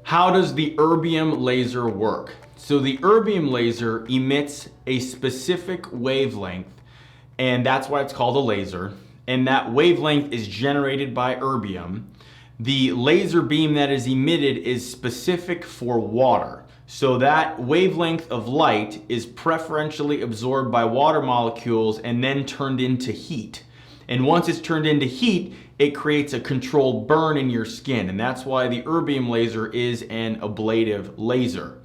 How does the erbium laser work? So the erbium laser emits a specific wavelength, and that's why it's called a laser. And that wavelength is generated by erbium. The laser beam that is emitted is specific for water. So that wavelength of light is preferentially absorbed by water molecules and then turned into heat. And once it's turned into heat, it creates a controlled burn in your skin. And that's why the erbium laser is an ablative laser.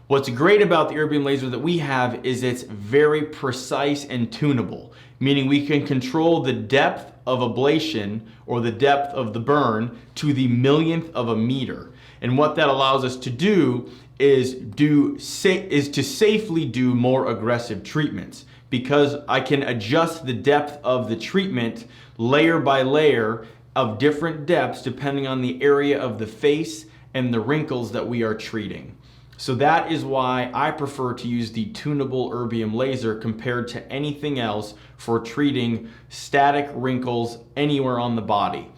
What's great about the erbium laser that we have is it's very precise and tunable, meaning we can control the depth of ablation or the depth of the burn to the millionth of a meter. And what that allows us to do is to safely do more aggressive treatments, because I can adjust the depth of the treatment layer by layer of different depths depending on the area of the face and the wrinkles that we are treating. So that is why I prefer to use the tunable erbium laser compared to anything else for treating static wrinkles anywhere on the body.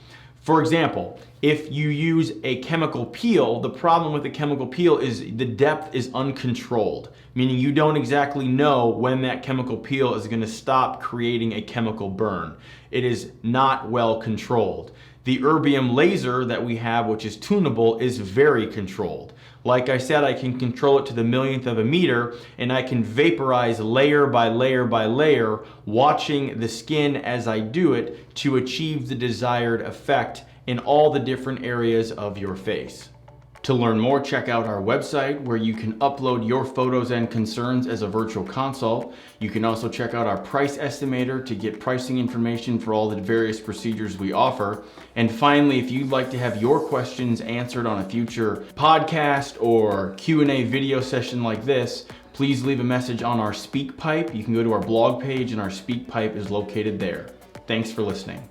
For example, if you use a chemical peel, the problem with the chemical peel is the depth is uncontrolled, meaning you don't exactly know when that chemical peel is going to stop creating a chemical burn. It is not well controlled. The erbium laser that we have, which is tunable, is very controlled. Like I said, I can control it to the millionth of a meter, and I can vaporize layer by layer by layer, watching the skin as I do it to achieve the desired effect in all the different areas of your face. To learn more, check out our website where you can upload your photos and concerns as a virtual consult. You can also check out our price estimator to get pricing information for all the various procedures we offer. And finally, if you'd like to have your questions answered on a future podcast or Q&A video session like this, please leave a message on our SpeakPipe. You can go to our blog page and our SpeakPipe is located there. Thanks for listening.